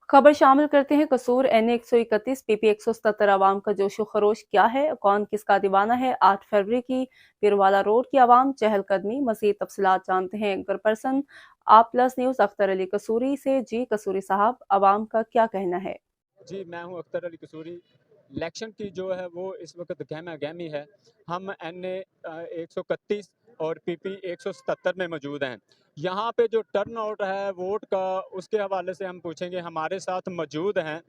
खबर शामिल करते हैं कसूर एन 131 पीपी 177 आवाम का जोशो खरोश क्या है, कौन किसका दीवाना है। 8 फरवरी की पीरवाला रोड की आवाम चहलकदमी। मजीद तफसीलात जानते हैं एंकर पर्सन आप प्लस न्यूज अख्तर अली कसूरी से। जी कसूरी साहब, आवाम का क्या कहना है? जी, मैं हूँ अख्तर अली कसूरी। इलेक्शन की जो है वो इस वक्त गहमा गहमी है। हम एन ए 131 और पीपी 177 में मौजूद हैं। यहाँ पे जो टर्न आउट है वोट का, उसके हवाले से हम पूछेंगे। हमारे साथ मौजूद हैं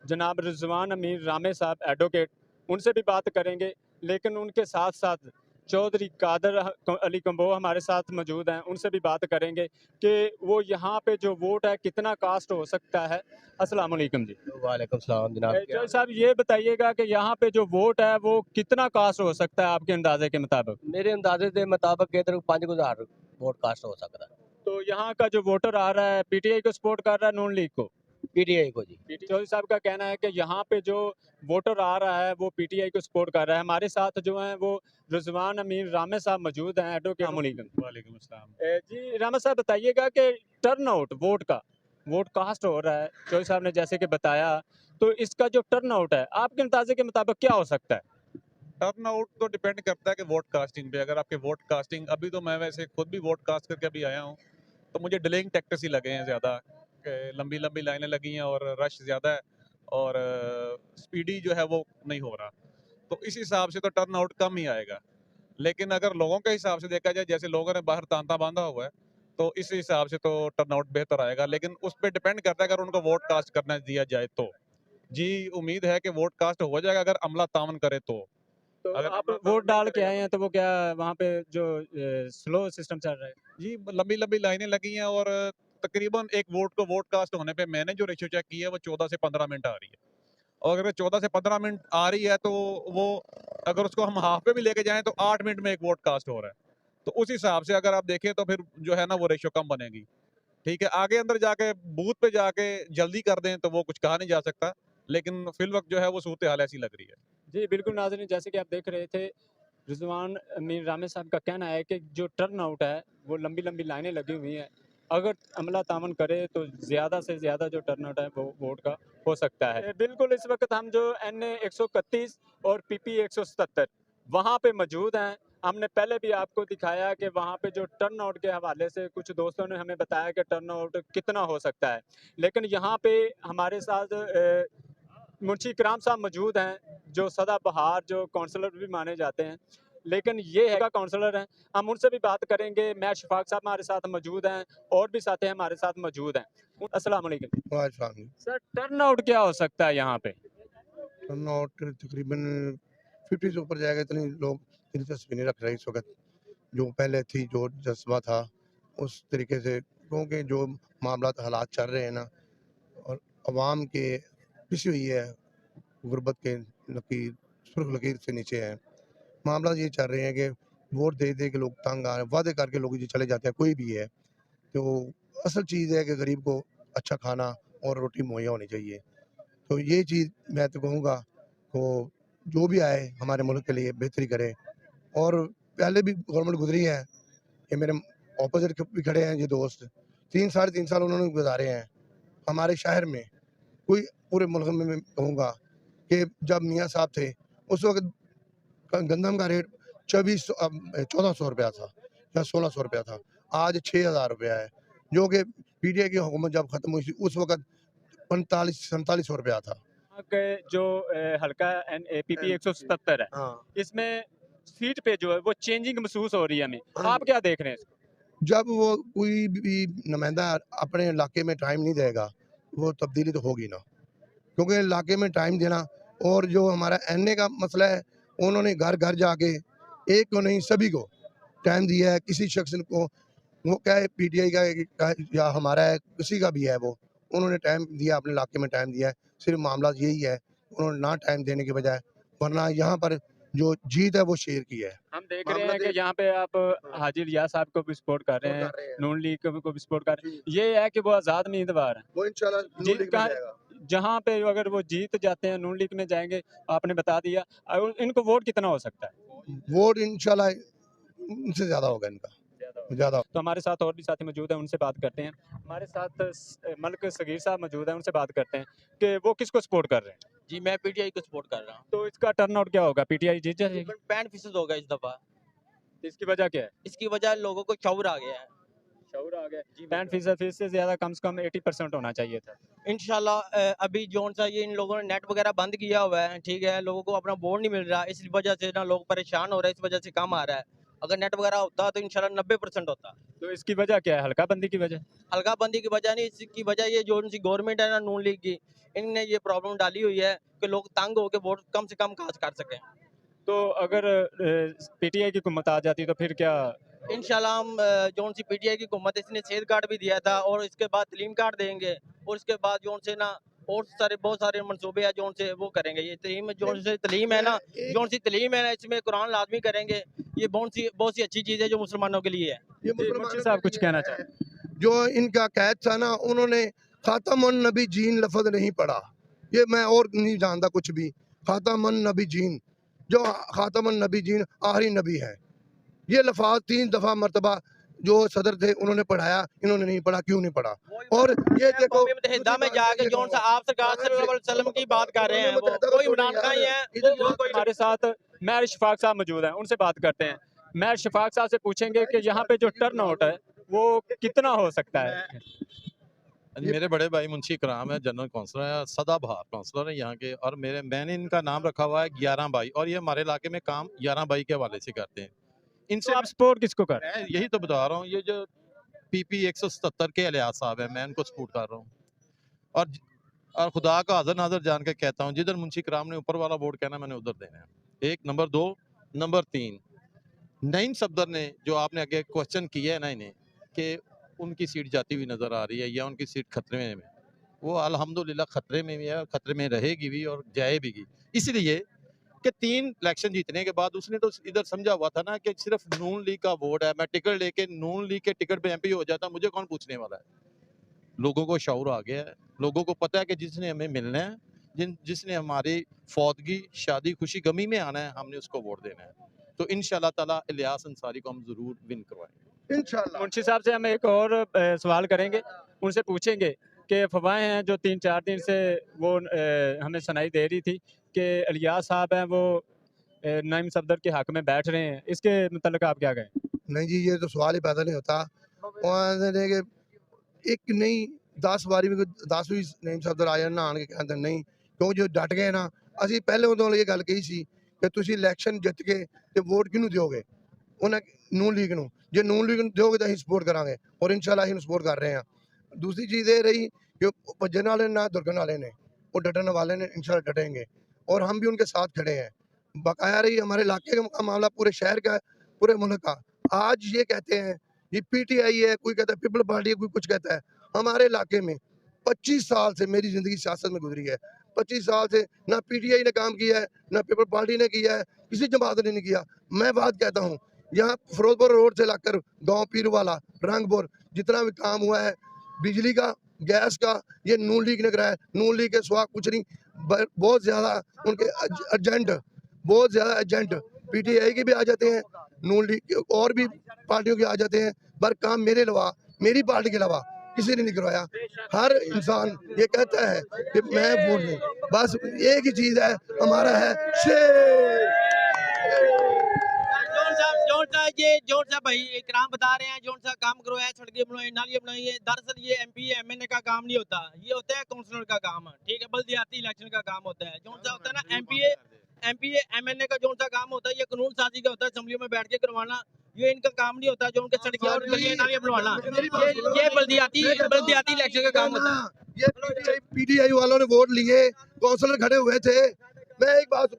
जनाब रिजवान अमीर रामे साहब एडवोकेट, उनसे भी बात करेंगे। लेकिन उनके साथ साथ चौधरी कादर अली कंबो हमारे साथ मौजूद हैं, उनसे भी बात करेंगे कि वो यहाँ पे जो वोट है कितना कास्ट हो सकता है। अस्सलाम वालेकुम जी। वालेकुम सलाम जनाब। क्या चौधरी हाल साहब, ये बताइएगा कि यहाँ पे जो वोट है वो कितना कास्ट हो सकता है आपके अंदाजे के मुताबिक? है? मेरे अंदाजे के मुताबिक इधर 5,000 वोट कास्ट हो सकता है। तो यहाँ का जो वोटर आ रहा है पीटीआई को सपोर्ट कर रहा है, नून लीग को? पीटीआई को जी। चौधरी साहब का कहना है कि यहाँ पे जो वोटर आ रहा है वो पीटीआई को सपोर्ट कर रहा है। हमारे साथ जो है वो रिजवान अमीर रामे साहब मौजूद हैं एडवोकेट। वालेकुम अस्सलाम। जी रामे साहब, बताइएगा कि टर्न आउट वोट का, वोट कास्ट हो रहा है चौधरी साहब ने जैसे कि बताया, तो इसका जो टर्न आउट है आपके अंदाजे के मुताबिक क्या हो सकता है? टर्न आउट तो डिपेंड करता है कि वोट कास्टिंग पे। अगर आपके वोट कास्टिंग, अभी तो मैं वैसे खुद भी वोट कास्ट करके अभी आया हूँ, तो मुझे डिलेइंग टैक्टिक्स ही लगे हैं ज़्यादा। लंबी लंबी लाइनें लगी हैं और रश ज़्यादा है और स्पीडी जो है वो नहीं हो रहा। तो इस हिसाब से तो टर्न आउट कम ही आएगा। लेकिन अगर लोगों के हिसाब से देखा जाए, जैसे लोगों ने बाहर तांता बांधा हुआ है, तो इस हिसाब से तो टर्न आउट बेहतर आएगा। लेकिन उस पर डिपेंड करता है अगर उनको वोट कास्ट करना दिया जाए तो। जी, उम्मीद है कि वोट कास्ट हो जाएगा अगर अमला तामन करे तो। तो अगर आप अमला वोट तामन नहीं डाल के करेगा आए तो हैं, तो वो क्या वहाँ पे जो स्लो सिस्टम चल रहा है? जी, लंबी लंबी लाइनें लगी हैं और तकरीबन एक वोट को वोट कास्ट होने पे मैंने जो रेशियो चेक किया है वो 14 से 15 मिनट आ रही है। और अगर 14 से 15 मिनट आ रही है तो वो, अगर उसको हम हाफ पे भी लेके जाएं तो 8 मिनट में एक वोट कास्ट हो रहा है। तो उस हिसाब से अगर आप देखें तो फिर जो है ना वो रेशियो कम बनेगी। ठीक है, आगे अंदर जाके बूथ पे जाके जल्दी कर दें तो वो कुछ कहा नहीं जा सकता। लेकिन फिल वक्त जो है वो सूरत हाल ऐसी लग रही है। जी बिल्कुल नाज़रीन, जैसे कि आप देख रहे थे, रिजवान अमीर रामे साहब का कहना है कि जो टर्न आउट है वो लंबी लंबी लाइनें लगी हुई हैं। अगर अमला तामन करे तो ज़्यादा से ज़्यादा जो टर्न आउट है वो वोट का हो सकता है। बिल्कुल इस वक्त हम जो एन ए 131 और पी पी 177 वहाँ पे मौजूद हैं। हमने पहले भी आपको दिखाया कि वहाँ पे जो टर्न आउट के हवाले से कुछ दोस्तों ने हमें बताया कि टर्न आउट कितना हो सकता है। लेकिन यहाँ पे हमारे साथ मुंशी इकराम साहब मौजूद हैं, जो सदाबहार जो काउंसलर भी माने जाते हैं। लेकिन ये है काउंसलर हैं, हम उनसे भी बात करेंगे। मैं शफाक साहब हमारे साथ मौजूद हैं और भी साथी हमारे साथ मौजूद हैं। अस्सलाम वालेकुम वालेकुम। सर, टर्न आउट क्या हो सकता है यहाँ पे? टर्न आउट तकरीबन 50 से ऊपर जाएगा। इतने लोग दिलचस्पी नहीं रख रहे इस वक्त। जो पहले थी, जो जज्बा था उस तरीके से, क्योंकि जो मामला हालात चल रहे हैं ना, और आवाम के पिसी हुई है, गुर्बत के लकीर, सुर्ख लकीर से नीचे है। मामला ये चल रहे हैं कि वोट दे दे के लोग तंग आ रहे हैं, वादे करके लोग ये चले जाते हैं, कोई भी है। तो असल चीज़ है कि गरीब को अच्छा खाना और रोटी मुहैया होनी चाहिए। तो ये चीज़ मैं तो कहूँगा तो जो भी आए हमारे मुल्क के लिए बेहतरी करे। और पहले भी गवर्नमेंट गुजरी है, ये मेरे ऑपोजिट भी खड़े हैं ये दोस्त, 3 साढ़े 3 साल उन्होंने गुजारे हैं हमारे शहर में। कोई पूरे मुल्क में मैं कहूँगा कि जब मियाँ साहब थे उस वक्त गंदम का रेट 1400 रुपया था या 1600 रुपया था। आज 6000 रुपया है, जो कि पीटीआई की हुकूमत जब खत्म हुई थी उस वक्त 45-47 रुपया था। यहाँ के जो हल्का एन ए पी पी 177 है, हाँ इसमें सीट पे जो है वो चेंजिंग महसूस हो रही है हमें। हाँ आप जी। क्या देख रहे हैं इसको? जब वो कोई भी नुमाइंदा अपने इलाके में टाइम नहीं देगा, वो तब्दीली तो होगी ना, क्योंकि इलाके में टाइम देना। और जो हमारा एनए का मसला है, उन्होंने घर घर जाके एक को नहीं सभी को टाइम दिया है। किसी शख्स को, वो क्या है पीटीआई का या हमारा है, किसी का भी है, वो उन्होंने टाइम दिया, अपने इलाके में टाइम दिया है। सिर्फ मामला यही है, उन्होंने ना टाइम देने के बजाय, वरना यहाँ पर जो जीत है वो शेर की है। हम देख रहे मामला हैं तो कि यहाँ पे आप हाजी रियाज साहब को भी सपोर्ट कर रहे हैं, कर रहे हैं नून लीग को भी सपोर्ट कर रहे जी। हैं। ये है कि वो आज़ाद उम्मीदवार हैं, वो इंशाल्लाह नून जीत लीग में का जाएगा। जहाँ पे अगर वो जीत जाते हैं नून लीग में जाएंगे। आपने बता दिया। और इनको वोट कितना हो सकता है? वोट इंशाल्लाह उनसे ज्यादा होगा इनका। ज़्यादा। तो हमारे साथ और भी साथी मौजूद हैं, उनसे बात करते हैं। हमारे साथ मलिक सगीर साहब मौजूद हैं, उनसे बात करते हैं कि वो किसको सपोर्ट कर रहे हैं। जी मैं पीटीआई को सपोर्ट कर रहा हूँ। तो इसका टर्नआउट क्या होगा, पीटीआई जीत जाएगी? 65% होगा इस दफा। इसकी वजह क्या है? इसकी वजह लोगों को शऊर आ गया है। शऊर आ गया। जी 65% से ज्यादा कम से कम 80% होना चाहिए था। इंशाल्लाह अभी जो सा ये इन लोगों ने नेट वगैरह बंद किया हुआ है, ठीक है, लोगों को अपना वोट नहीं मिल रहा, इस वजह से ना लोग परेशान हो रहे हैं, इस वजह से कम आ रहा है। अगर नेट वगैरह होता तो इंशाल्लाह 90% होता। तो इसकी वजह क्या है, हल्का बंदी की वजह? हल्का बंदी की वजह नहीं, इसकी वजह ये जो उनकी गवर्नमेंट है ना नून लीग की, इनने ये प्रॉब्लम डाली हुई है कि लोग तंग होकर वोट कम से कम कास्ट कर सकें। तो अगर पीटीआई की हुकूमत आ जाती तो फिर क्या? इंशाल्लाह हम जो सी पीटीआई की हुकूमत इसने सेहत कार्ड भी दिया था और इसके बाद तलीम कार्ड देंगे और इसके बाद जो से ना और सारे बहुत सारे मनसूबे हैं जो से वो करेंगे। ये तलीम जो से तलीम है ना, जो सी तलीम है ना, इसमें कुरान लाजमी करेंगे। ये बहुत सी अच्छी चीज़ है जो मुसलमानों के लिए है। ये मुंशी साहब कुछ कहना चाहते हैं? जो इनका कैद था ना, उन्होंने खातमुन नबी जीन लफ्ज़ नहीं पढ़ा। ये मैं और नहीं जानता कुछ भी। खातमुन नबी जीन, जो खातमुन नबी जीन आखिरी नबी है, ये लफ्ज़ 3 दफ़ा मरतबा जो सदर थे उन्होंने पढ़ाया, इन्होंने नहीं पढ़ा। क्यों नहीं पढ़ा? और ये देखो कौमी मुत्तहिदा में जाके जो सा आप सरकार सल्लल्लाहु अलैहि वसल्लम की बात कर रहे हैं, वो कोई इमरान खान ही है, वो कोई हमारे साथ महर शफाक साहब मौजूद हैं, उनसे बात करते हैं। महर शफाक साहब से पूछेंगे कि यहाँ पे जो टर्न आउट है वो कितना हो सकता है? मेरे बड़े भाई मुंशी इकराम है, जनरल काउंसलर है, सदाबहार काउंसलर है यहाँ के, और मैंने इनका नाम रखा हुआ है 11 भाई, और ये हमारे इलाके में काम 11 भाई के हवाले से करते हैं। इनसे तो आप सपोर्ट किसको कर? मैं यही तो बता रहा हूँ, ये जो पीपी 177 के इलियास साहब है, मैं इनको सपोर्ट कर रहा हूँ। और खुदा का हाजिर नाजर जान के कहता हूँ, जिधर मुंशी इकराम ने ऊपर वाला वोट कहना मैंने उधर देना है। 1 नंबर 2 नंबर 3 नईम सफदर ने जो आपने आगे क्वेश्चन किया है ना इन्हें कि उनकी सीट जाती हुई नजर आ रही है या उनकी सीट खतरे में है, वो अल्हम्दुलिल्लाह खतरे में भी है और खतरे में रहेगी भी और जाएगी। इसलिए कि 3 इलेक्शन जीतने के बाद उसने तो इधर समझा हुआ था ना कि सिर्फ नून लीग का वोट है, मैं टिकट लेके नून लीग के टिकट पे एमपी हो जाता, मुझे कौन पूछने वाला है। लोगों को शऊर आ गया है, लोगों को पता है कि जिसने हमें मिलना है, जिसने हमारी फौतगी शादी खुशी गमी में आना है, हमने उसको वोट देना है। तो इंशाल्लाह ताला इलियास अंसारी को हम जरूर विन करवाएंगे इंशाल्लाह। मुंशी साहब से हम एक और सवाल करेंगे, उनसे पूछेंगे कि अफवाहें हैं जो 3-4 दिन से वो हमें सुनाई दे रही थी कि इलियास साहब हैं वो नईम सफदर के हक में बैठ रहे हैं, इसके मतलब आप क्या कहें? नहीं जी, ये तो सवाल ही पैदा नहीं होता। वहाँ एक नहीं 10 ਵਾਰੀ ਵੀ 10 ਵੀ ਨਈਮ ਸਫਦਰ ਆ ਜਾਣ ਨਾ ਆਣ ਕੇ ਕਹਿੰਦੇ ਨਹੀਂ, ਕਿਉਂ ਜੋ ਡਟ ਗਏ ਨਾ। ਅਸੀਂ ਪਹਿਲੇ ਉਦੋਂ ਇਹ ਗੱਲ ਕਹੀ ਸੀ ਕਿ ਤੁਸੀਂ ਇਲੈਕਸ਼ਨ ਜਿੱਤ ਕੇ ਤੇ ਵੋਟ ਕਿਹਨੂੰ ਦਿਓਗੇ? ਉਹਨਾਂ ਨੂਨ ਲੀਗ ਨੂੰ। ਜੇ ਨੂਨ ਲੀਗ ਨੂੰ ਦਿਓਗੇ ਤਾਂ ਅਸੀਂ ਸਪੋਰਟ ਕਰਾਂਗੇ ਔਰ ਇਨਸ਼ਾਅੱਲਾ ਅਸੀਂ ਸਪੋਰਟ ਕਰ ਰਹੇ ਹਾਂ। दूसरी चीज़ ये रही कि भजन वाले ना दुर्गन वाले ने, वो डटने वाले ने इंशाल्लाह डटेंगे और हम भी उनके साथ खड़े हैं। बकाया रही हमारे इलाके का मामला, पूरे शहर का, पूरे मुल्क का। आज ये कहते हैं ये पीटीआई है, कोई कहता है पीपल पार्टी है, कोई कुछ कहता है। हमारे इलाके में 25 साल से मेरी ज़िंदगी सियासत में गुजरी है। 25 साल से ना पीटीआई ने काम किया है, ना पीपल पार्टी ने किया है, किसी जमात ने नहीं किया। मैं बात कहता हूँ, यहाँ फिरोजपुर रोड से लाकर गाँव पीरवाला, रंगपुर, जितना भी काम हुआ है बिजली का, गैस का, ये नून लीग ने कराया। नून लीग के सिवा कुछ नहीं। बहुत ज़्यादा उनके एजेंट, बहुत ज़्यादा एजेंट पीटीआई के भी आ जाते हैं, नून लीग के और भी पार्टियों के आ जाते हैं, पर काम मेरे अलावा, मेरी पार्टी के अलावा किसी ने नहीं करवाया। हर इंसान ये कहता है कि मैं वोट दूं, बस एक ही चीज़ है हमारा है शेर। जोन साहब भाई इकराम बता रहे हैं, जोन सा काम करवाया, सड़कें बनाई, नालियां बनाई है, दरअसल ये एमपी एमएनए का काम नहीं होता, ये होता है काउंसलर का काम, ठीक है, बल्दियाती इलेक्शन का काम होता है। जोन सा होता है ना एमपी एमएनए का जोन सा काम होता है, ये कानून साजी का होता है, असेंबली में बैठ के करवाना, ये इनका काम नहीं होता। जो उनके सड़कें और गलियां नालियां बनवाना, ये बल्दियाती इलेक्शन का काम होता है। ये पीटीआई वालों ने वोट लिए, काउंसलर खड़े हुए थे। मैं एक बात,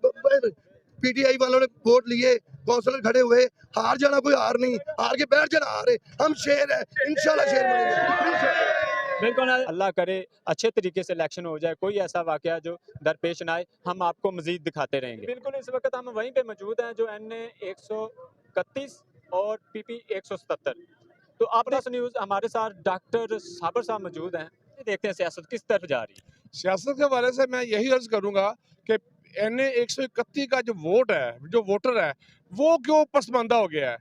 पीटीआई वालों ने वोट लिए, काउंसलर खड़े हुए, हार जाना कोई हार नहीं, हार के बैठ जाना हारे। हम शेर है, इंशाल्लाह शेर बनेंगे। बिल्कुल, अल्लाह करे अच्छे तरीके से इलेक्शन हो जाए, कोई ऐसा वाकया जो दरपेश ना आए, हम आपको मजीद दिखाते रहेंगे। बिल्कुल, इस वक्त हम वहीं पे मौजूद हैं जो NA 131 और PP 177। तो आपदास न्यूज़ हमारे साथ डॉक्टर साबर साहब मौजूद हैं। देखते हैं सियासत किस तरफ जा रही है। सियासत के हवाले से मैं यही अर्ज करूंगा कि NA 131 का जो वोट है, जो वोटर है, वो क्यों पसमानदा हो गया है।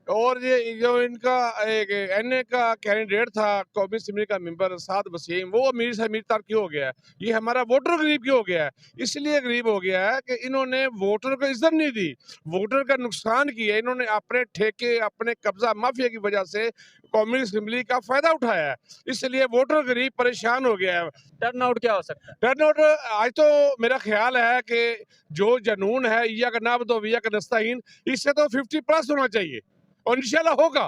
और ये जो इनका एक एनए का कैंडिडेट था कौमी असम्बली का मेंबर साद वसीम, वो अमीर से अमीर तर क्यों हो गया है? ये हमारा वोटर गरीब क्यों हो गया है? इसलिए गरीब हो गया है कि इन्होंने वोटर को इज्जत नहीं दी, वोटर का नुकसान किया। इन्होंने अपने ठेके, अपने कब्जा माफिया की वजह से कौमी असम्बली का फायदा उठाया है, इसलिए वोटर गरीब परेशान हो गया है। टर्न आउट क्या हो सकता है? टर्नआउट आज तो मेरा ख्याल है कि जो जनून है या का नाब तो या का नस्ताहीन, इससे तो 50+ होना चाहिए और इंशाल्लाह होगा।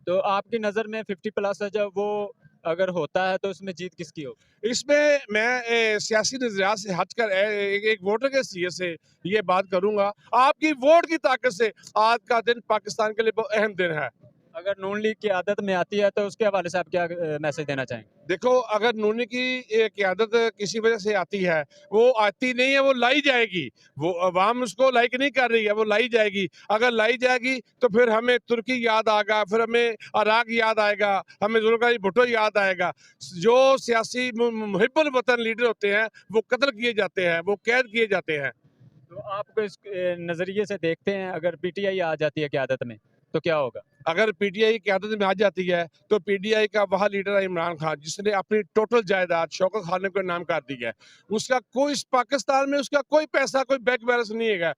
तो आपकी नज़र में 50 प्लस है, जब वो अगर होता है तो उसमें जीत किसकी होगी? इसमें मैं सियासी नजरिया से हटकर एक वोटर के हैसियत से ये बात करूंगा, आपकी वोट की ताकत से आज का दिन पाकिस्तान के लिए बहुत अहम दिन है। अगर नून लीग की आदत में आती है तो उसके हवाले से आप क्या मैसेज देना चाहेंगे? देखो, अगर नूनी की क़यादत किसी वजह से आती है, वो आती नहीं है, वो लाई जाएगी। वो अवाम उसको लाइक नहीं कर रही है, वो लाई जाएगी। अगर लाई जाएगी तो फिर हमें तुर्की याद आएगा, फिर हमें इराक याद आएगा, हमें जुल्फ़िकार भुट्टो याद आएगा। जो सियासी मुहिब्बुल वतन लीडर होते हैं, वो कत्ल किए जाते हैं, वो कैद किए जाते हैं। तो आपको इस नज़रिए से देखते हैं, अगर पीटीआई आ जाती है क़यादत में तो क्या होगा? अगर पीटीआई क़यादत में आ जाती है तो पीटीआई का वह लीडर है इमरान खान, जिसने अपनी टोटल जायदाद शौकत खान को नाम कर दी है। उसका कोई इस पाकिस्तान में उसका कोई पैसा, कोई बैंक बैलेंस नहीं है।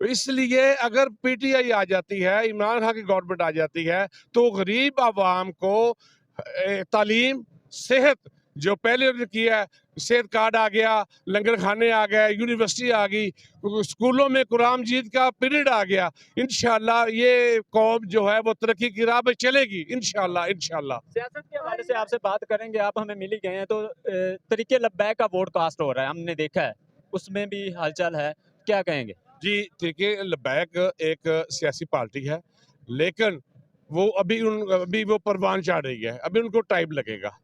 इसलिए अगर पीटीआई आ जाती है, इमरान खान की गवर्नमेंट आ जाती है, तो गरीब आवाम को तालीम, सेहत जो पहले उन्होंने किया है, सेहत कार्ड आ गया, लंगर खाने आ गए, यूनिवर्सिटी आ गई, स्कूलों में कुरान मजीद का पीरियड आ गया। इंशाल्लाह ये कौम जो है वो तरक्की की राह पे चलेगी, इंशाल्लाह इंशाल्लाह। सियासत के हवाले से आपसे बात करेंगे, आप हमें मिल ही गए हैं, तो तरीके लब्बैक का वोट कास्ट हो रहा है, हमने देखा है, उसमें भी हलचल है, क्या कहेंगे? जी, तरीके लब्बैक एक सियासी पार्टी है, लेकिन वो अभी वो परवान चढ़ रही है, अभी उनको टाइम लगेगा।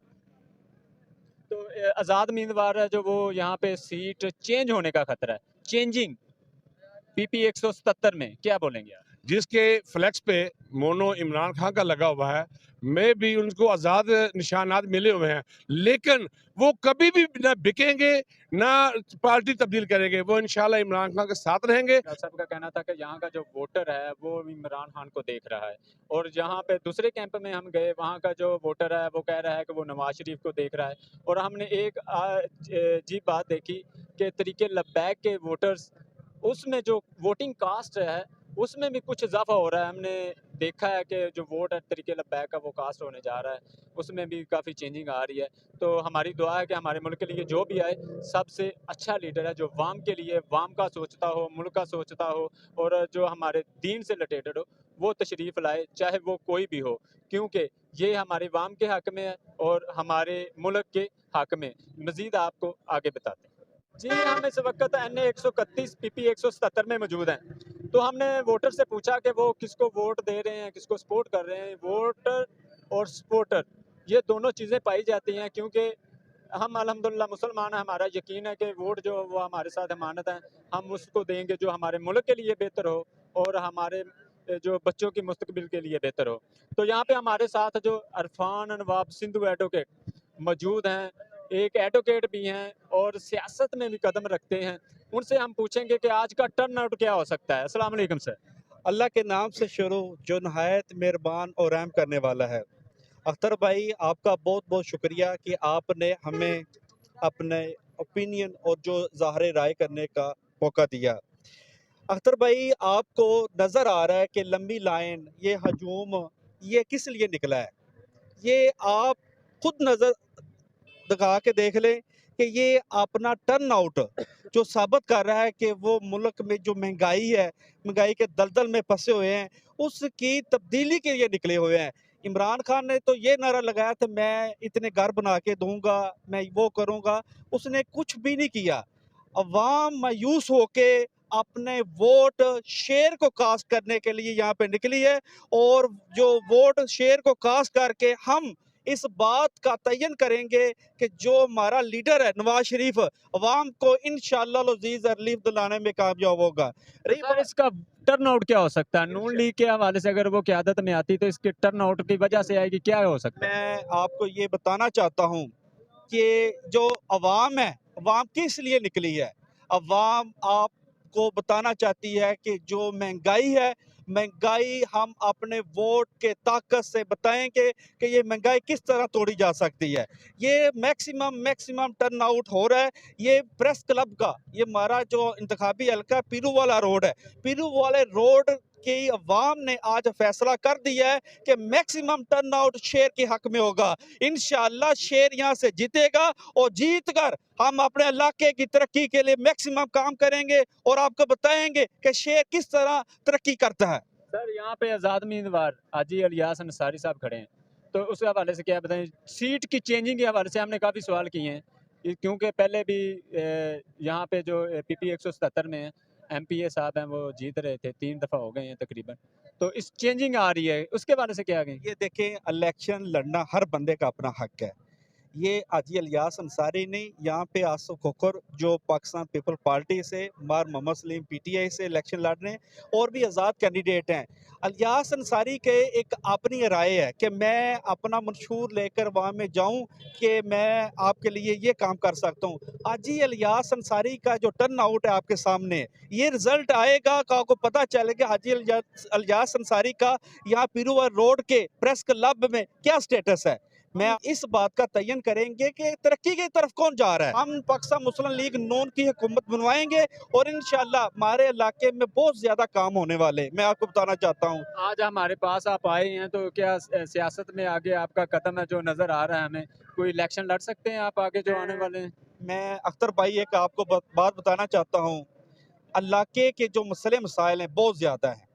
तो आज़ाद उम्मीदवार है जो, वो यहाँ पे सीट चेंज होने का खतरा है, चेंजिंग पीपी 177 में, क्या बोलेंगे आप? जिसके फ्लैक्स पे मोनो इमरान खान का लगा हुआ है, में भी उनको आज़ाद निशानात मिले हुए हैं, लेकिन वो कभी भी ना बिकेंगे, ना पार्टी तब्दील करेंगे, वो इंशाल्लाह इमरान खान के साथ रहेंगे। डॉक्टर साहब का कहना था कि यहाँ का जो वोटर है वो इमरान खान को देख रहा है, और जहाँ पे दूसरे कैंप में हम गए, वहाँ का जो वोटर है वो कह रहा है कि वो नवाज शरीफ को देख रहा है। और हमने एक अजीब बात देखी कि तरीके लब्बैक के वोटर्स, उसमें जो वोटिंग कास्ट है उसमें भी कुछ इजाफा हो रहा है। हमने देखा है कि जो वोट है तरीके लब्बैक का वो कास्ट होने जा रहा है, उसमें भी काफ़ी चेंजिंग आ रही है। तो हमारी दुआ है कि हमारे मुल्क के लिए जो भी आए, सबसे अच्छा लीडर है जो वाम के लिए, वाम का सोचता हो, मुल्क का सोचता हो, और जो हमारे दीन से रिलेटेड हो, वो तशरीफ़ लाए, चाहे वो कोई भी हो, क्योंकि ये हमारे वाम के हक़ में है और हमारे मुल्क के हक़ में। मज़ीद आपको आगे बताते हैं। जी, हम इस वक़्त NA 131 PP 177 में मौजूद हैं। तो हमने वोटर से पूछा कि वो किसको वोट दे रहे हैं, किसको सपोर्ट कर रहे हैं। वोटर और सपोर्टर, ये दोनों चीज़ें पाई जाती हैं, क्योंकि हम अल्हम्दुलिल्लाह मुसलमान हैं, हमारा यकीन है कि वोट जो वो हमारे साथ अमानत है, हम उसको देंगे जो हमारे मुल्क के लिए बेहतर हो और हमारे जो बच्चों की मुस्तकबिल के लिए बेहतर हो। तो यहाँ पे हमारे साथ जो अरफान नवाब सिंधु एडवोकेट मौजूद हैं, एक एडवोकेट भी हैं और सियासत में भी कदम रखते हैं, उनसे हम पूछेंगे कि आज का टर्न आउट क्या हो सकता है। अस्सलाम वालेकुम सर। अल्लाह के नाम से शुरू जो नहायत मेहरबान और रहम करने वाला है। अख्तर भाई, आपका बहुत बहुत शुक्रिया कि आपने हमें अपने ओपिनियन और जो ज़ाहिर राय करने का मौका दिया। अख्तर भाई, आपको नज़र आ रहा है कि लंबी लाइन, ये हजूम, ये किस लिए निकला है? ये आप खुद नज़र दिखा के देख लें कि ये अपना टर्न आउट जो साबित कर रहा है कि वो मुल्क में जो महंगाई है, महंगाई के दलदल में फंसे हुए हैं, उसकी तब्दीली के लिए निकले हुए हैं। इमरान खान ने तो ये नारा लगाया था, मैं इतने घर बना के दूंगा, मैं वो करूंगा, उसने कुछ भी नहीं किया। अवाम मायूस होके अपने वोट शेर को कास्ट करने के लिए यहाँ पे निकली है, और जो वोट शेर को कास्ट करके हम इस बात का तयन करेंगे कि जो हमारा लीडर है नवाज शरीफ, अवाम को इंशाअल्लाह लजीज रिलीफ दिलाने में कामयाब होगा। रही सर, इसका टर्न आउट क्या हो सकता है? नून लीग के हवाले से अगर वो क़यादत में आती तो इसके टर्न आउट की वजह से आएगी, क्या हो सकता है? मैं आपको ये बताना चाहता हूँ कि जो अवाम है, अवाम किस लिए निकली है? अवाम आपको बताना चाहती है कि जो महंगाई है, महंगाई हम अपने वोट के ताकत से बताएंगे कि ये महंगाई किस तरह तोड़ी जा सकती है। ये मैक्सिमम टर्न आउट हो रहा है। ये प्रेस क्लब का ये हमारा जो इंतखाबी हल्का पीरू वाला रोड है, पीरू वाले रोड की अवाम ने आज फैसला कर दिया है कि मैक्सिमम टर्न आउट शेर के हक में होगा। इंशाअल्लाह शेर यहाँ से जीतेगा और जीत कर हम अपने इलाके की तरक्की के लिए मैक्सिमम काम करेंगे और आपको बताएंगे कि शेर किस तरह तरक्की करता है। सर यहाँ पे आज़ाद उम्मीदवार हाजी अलियास अंसारी साहब खड़े हैं, तो उस हवाले से क्या बताएं? सीट की चेंजिंग के हवाले से हमने काफ़ी सवाल किए हैं, क्योंकि पहले भी यहाँ पे जो पीपी 177 में एमपीए साहब हैं वो जीत रहे थे, 3 दफ़ा हो गए हैं तकरीबन, तो इस चेंजिंग आ रही है, उसके हवाले से क्या कहें? ये देखें, इलेक्शन लड़ना हर बंदे का अपना हक है। ये हाजी अलियास अंसारी ने यहाँ पे आसफ खोखर जो पाकिस्तान पीपल पार्टी से, मार मोहम्मद सलीम पीटीआई से इलेक्शन लड़ रहे हैं और भी आज़ाद कैंडिडेट हैं। अलियास अंसारी के एक अपनी राय है कि मैं अपना मंशूर लेकर वहाँ में जाऊँ कि मैं आपके लिए ये काम कर सकता हूँ। हाजी अलियास अंसारी का जो टर्न आउट है आपके सामने, ये रिजल्ट आएगा का आपको पता चलेगा हाजी अलियास अंसारी का यहाँ पीरूवर रोड के प्रेस क्लब में क्या स्टेटस है। मैं इस बात का तयन करेंगे कि तरक्की की तरफ कौन जा रहा है। हम पाकिस्तान मुस्लिम लीग नून की हुकूमत बनवाएंगे और इंशाल्लाह हमारे इलाके में बहुत ज्यादा काम होने वाले, मैं आपको बताना चाहता हूँ। आज हमारे पास आप आए हैं, तो क्या सियासत में आगे आपका कदम है जो नज़र आ रहा है हमें? कोई इलेक्शन लड़ सकते हैं आप आगे जो आने वाले हैं? मैं अख्तर भाई एक आपको बात बताना चाहता हूँ, इलाके के जो मसले मसाइल हैं बहुत ज़्यादा हैं,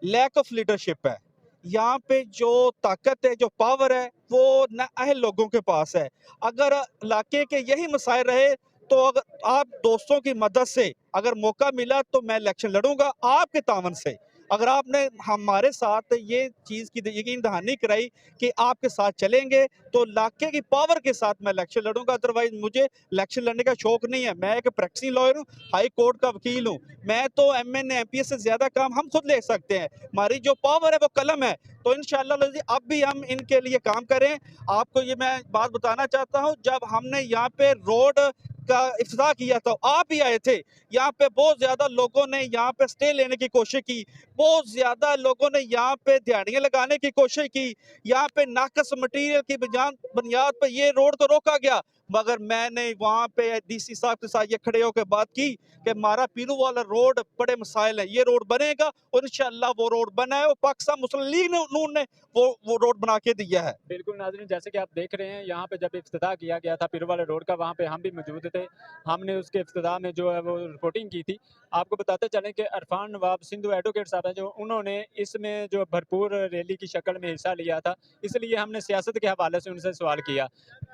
लैक ऑफ लीडरशिप है। यहाँ पे जो ताकत है, जो पावर है, वो नाअहल लोगों के पास है। अगर इलाके के यही मसाइल रहे तो अगर आप दोस्तों की मदद से अगर मौका मिला तो मैं इलेक्शन लड़ूंगा आपके तावन से। अगर आपने हमारे साथ ये चीज़ की यकीन दहानी कराई कि आपके साथ चलेंगे तो इलाके की पावर के साथ मैं इलेक्शन लड़ूंगा। अदरवाइज मुझे इलेक्शन लड़ने का शौक नहीं है। मैं एक प्रैक्टिसिंग लॉयर हूँ, हाई कोर्ट का वकील हूँ। मैं तो एमएनए एमपीएस से ज़्यादा काम हम खुद ले सकते हैं। हमारी जो पावर है वो कलम है। तो इंशाअल्लाह अब भी हम इनके लिए काम करें। आपको ये मैं बात बताना चाहता हूँ, जब हमने यहाँ पे रोड का इफ्तिताह किया था, आप भी आए थे। यहाँ पे बहुत ज़्यादा लोगों ने यहाँ पे स्टे लेने की कोशिश की, बहुत ज़्यादा लोगों ने यहाँ पे दिहाड़ियाँ लगाने की कोशिश की। यहाँ पे नाकस मटीरियल की बुनियाद पे ये रोड को रोका गया, मगर मैंने वहाँ पे डीसी साहब के साथ ये खड़े होकर बात की कि हमारा पीरू वाला रोड बड़े मसाइल है, ये रोड बनेगा और इंशाअल्लाह वो रोड बना है। वो पाकिस्तान मुस्लिम लीग नून ने वो रोड बना के दिया है। बिल्कुल नाज़रीन, जैसे कि आप देख रहे हैं, यहाँ पे जब इफ्तिताह किया गया था पीरू वाले रोड का, वहाँ पे हम भी मौजूद थे। हमने उसके इफ्तिताह में जो है वो रिपोर्टिंग की थी। आपको बताते चलें कि अरफान नवाब सिंधु एडवोकेट साहब हैं, जो उन्होंने इसमें जो भरपूर रैली की शक्ल में हिस्सा लिया था, इसलिए हमने सियासत के हवाले से उनसे सवाल किया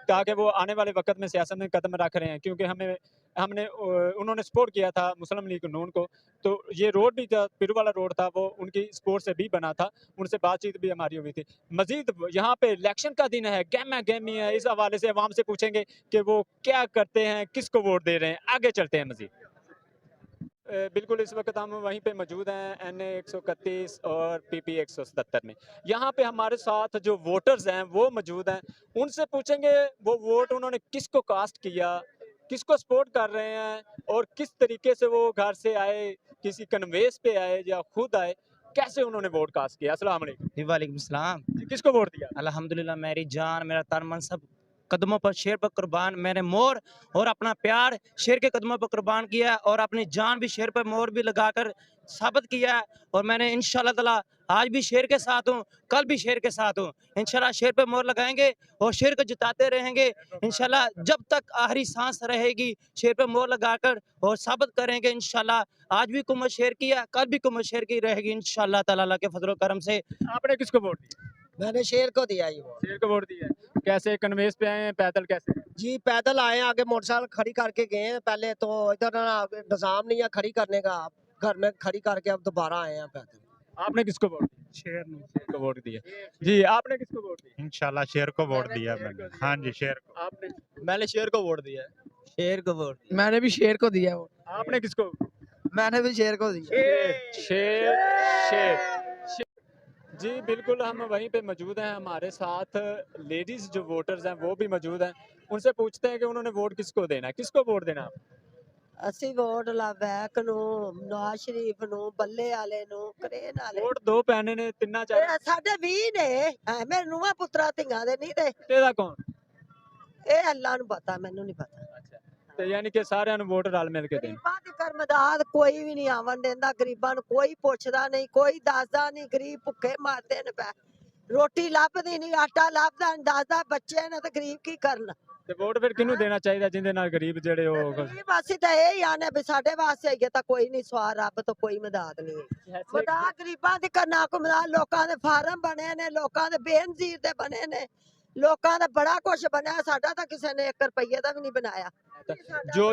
ताकि वो आने वाले वक्त में सियासत में कदम रख रहे हैं, क्योंकि हमने उन्होंने सपोर्ट किया था मुस्लिम लीग नून को, तो ये रोड भी जो पीरू वाला रोड था वो उनकी सपोर्ट से भी बना था। उनसे बातचीत भी हमारी हुई थी। मजीद यहाँ पे इलेक्शन का दिन है, गहमा गहमी है, इस हवाले से अवाम से पूछेंगे कि वो क्या करते हैं, किसको वोट दे रहे हैं। आगे चलते हैं मजीद। बिल्कुल इस वक्त हम वहीं पे मौजूद हैं NA 131 और PP 177 में। यहाँ पे हमारे साथ जो वोटर्स हैं वो मौजूद हैं, उनसे पूछेंगे वो वोट उन्होंने किसको कास्ट किया, किसको सपोर्ट कर रहे हैं और किस तरीके से वो घर से आए, किसी कन्वेंस पे आए या खुद आए, कैसे उन्होंने वोट कास्ट किया। अस्सलाम वालेकुम। जी वालेकुम सलाम। जी, किसको वोट दिया? अल्हम्दुलिल्लाह, मेरी जान, मेरा तन मन सब कदमों पर शेर पर कुर्बान, मैंने मोर और अपना प्यार शेर के कदमों पर कुर्बान किया है और अपनी जान भी शेर पर मोर भी लगाकर साबित किया है। और मैंने इंशाल्लाह ताला आज भी शेर के साथ हूँ, कल भी शेर के साथ हूँ। इंशाल्लाह शेर पे मोर लगाएंगे और शेर को जिताते रहेंगे इंशाल्लाह, जब तक आखिरी सांस रहेगी शेर पे मोर लगाकर और साबित करेंगे इंशाल्लाह। आज भी कुम्मत शेर की है, कल भी कुम्मत शेर की रहेगी इंशाल्लाह ताला अल्लाह के फजल करम से। आपने किसको वोट दिया? मैंने शेर को दिया ये वोट। शेर को वोट दिया है। कैसे कन्वेंस पे आए हैं, पैदल कैसे? जी पैदल आए हैं, आगे मोटरसाइकिल खड़ी करके गए हैं। पहले तो इधर ना निजाम नहीं है खड़ी करने का, घर में खड़ी करके अब दोबारा आए हैं पैदल। आपने किसको वोट दिया? शेर शेर को वोट दिया। जी, आपने किसको वोट दिया? इंशाल्लाह शेर को वोट दिया मैंने। हाँ जी, शेर को। आपने? मैंने शेर को वोट दिया है। शेर को वोट, मैंने भी शेर को दिया वोट। आपने किसको? मैंने भी शेर को दिया। शेर शेर। जी बिल्कुल, हम वहीं पे मौजूद हैं। हमारे साथ लेडीज जो वोटर्स हैं वो भी मौजूद हैं। उनसे पूछते हैं कि उन्होंने वोट किसको देना है, किसको वोट देना है? ਅਸੀਂ ਵੋਟ ਬੈਕ ਨੂੰ ਨਵਾਜ਼ ਸ਼ਰੀਫ ਨੂੰ ਬੱਲੇ ਵਾਲੇ ਨੂੰ ਕਰੇਨ ਵਾਲੇ ਵੋਟ ਦੋ ਪੈਣੇ ਨੇ ਤਿੰਨਾਂ ਚਾਰਾਂ ਇਹ ਸਾਡੇ 20 ਨੇ ਐਵੇਂ ਨੂੰਹਾਂ ਪੁੱਤਰਾ ਧੀਆਂ ਦੇ ਨਹੀਂ ਤੇ ਤੇਰਾ ਕੌਣ ਇਹ ਅੱਲਾ ਨੂੰ ਪਤਾ ਮੈਨੂੰ ਨਹੀਂ ਪਤਾ ਅੱਛਾ ਤੇ ਯਾਨੀ ਕਿ ਸਾਰਿਆਂ ਨੂੰ ਵੋਟ ਰਲ ਮਿਲ ਕੇ ਦੇਣੀ ਗਰੀਬਾਂ ਦੀ ਕਰਮਦਾਦ ਕੋਈ ਵੀ ਨਹੀਂ ਆਵਣ ਦਿੰਦਾ ਗਰੀਬਾਂ ਨੂੰ ਕੋਈ ਪੁੱਛਦਾ ਨਹੀਂ ਕੋਈ ਦੱਸਦਾ ਨਹੀਂ ਗਰੀਬ ਭੁੱਖੇ ਮਰਦੇ ਨੇ ਪੈ ਰੋਟੀ ਲੱਭਦੀ ਨਹੀਂ ਆਟਾ ਲੱਭਦਾ ਨਹੀਂ ਦੱਸਦਾ ਬੱਚੇ ਨੇ ਤੇ ਗਰੀਬ ਕੀ ਕਰਨ ਤੇ ਵੋਟ ਫਿਰ ਕਿਹਨੂੰ ਦੇਣਾ ਚਾਹੀਦਾ ਜਿੰਦੇ ਨਾਲ ਗਰੀਬ ਜਿਹੜੇ ਉਹ ਗਰੀਬ ਅਸੀਂ ਤਾਂ ਇਹ ਹੀ ਆਨੇ ਵੀ ਸਾਡੇ ਵਾਸਤੇ ਹੈਗੇ ਤਾਂ ਕੋਈ ਨਹੀਂ ਸਵਾਰ ਰੱਬ ਤੋਂ ਕੋਈ ਮਦਦ ਨਹੀਂ ਹੈ ਮਦਦ ਗਰੀਬਾਂ ਦੀ ਕਰਨਾ ਕੋ ਮਦਦ ਲੋਕਾਂ ਦੇ ਫਾਰਮ ਬਣੇ ਨੇ ਲੋਕਾਂ ਦੇ ਬੇਨਜ਼ੀਰ ਦੇ ਬਣੇ ਨੇ ਲੋਕਾਂ ਦਾ ਬੜਾ ਕੁਝ ਬਣਿਆ ਸਾਡਾ ਤਾਂ ਕਿਸੇ ਨੇ 1 ਰੁਪਈਏ ਦਾ ਵੀ नहीं बनाया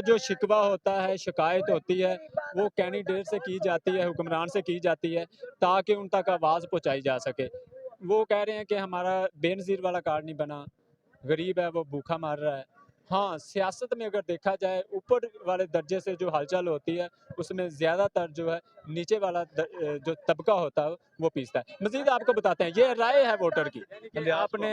जो शिकवा होता है शिकायत होती है वो कैंडिडेट से की जाती है हुक्मरान से की जाती है ताकि उन तक आवाज़ पहुंचाई जा सके वो कह रहे हैं कि हमारा बेनज़ीर वाला कार्ड नहीं बना गरीब है वो भूखा मार रहा है हाँ सियासत में अगर देखा जाए ऊपर वाले दर्जे से जो हलचल होती है उसमें ज़्यादातर जो है नीचे वाला जो तबका होता है वो पीसता है मज़ीद आपको बताते हैं ये राय है वोटर की आपने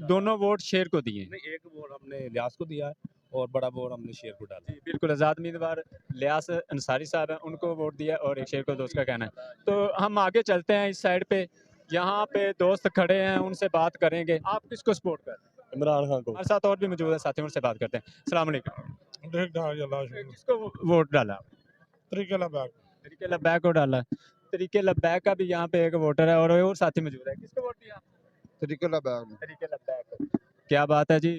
दोनों वोट शेर को दिए एक वोट हमने लियास को दिया है और बड़ा वोट हमने शेर को डाला जी बिल्कुल आज़ाद उम्मीदवार लियास अंसारी साहब हैं उनको वोट दिया और एक शेर को दोस्त का कहना है तो हम आगे चलते हैं इस साइड पे यहाँ पे दोस्त खड़े हैं उनसे बात करेंगे आप किसको सपोर्ट कर रहे हैं इमरान खान को हमारे साथ और भी मौजूद है साथी उनसे बात करते हैं अस्सलाम वालेकुम किसको वोट डाला तरीके लबैक तरीके लब्बैक को डाला तरीके लब्बैक का भी यहाँ पे एक वोटर है और साथी मौजूद है किसको वोट दिया तरीके लबैक तरीके लब्बैक क्या बात है जी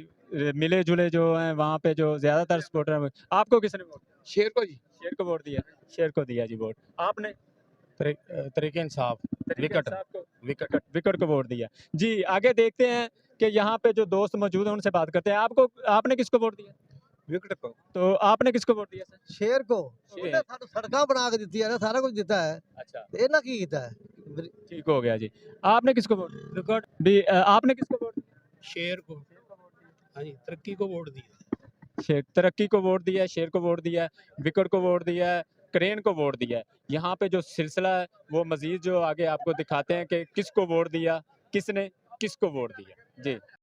मिले जुले जो हैं वहाँ पे जो ज्यादातर सपोर्टर हैं आपको किसने वोट दिया शेर को जी शेर को वोट दिया शेर को दिया जी वोट आपने तरीके इंसाफ विकेट विकेट को वोट दिया जी आगे देखते हैं कि यहाँ पे जो दोस्त मौजूद हैं उनसे बात करते हैं आपको आपने किसको वोट दिया विकेट को तो आपने किसको वोट दिया सर शेर को शेर। सड़क बना के दी है सारा कुछ दिता है अच्छा ਇਹਨਾਂ ਕੀ ਕੀਤਾ ਹੈ ठीक हो गया जी आपने किसको वोट विकेट भी आपने किसको वोट दिया शेर को हाँ जी तरक्की को वोट दिया शेर तरक्की को वोट दिया है शेर को वोट दिया है विकेट को वोट दिया है क्रेन को वोट दिया है यहाँ पे जो सिलसिला है वो मजीद जो आगे आपको दिखाते हैं कि किसको वोट दिया किसने किसको वोट दिया जी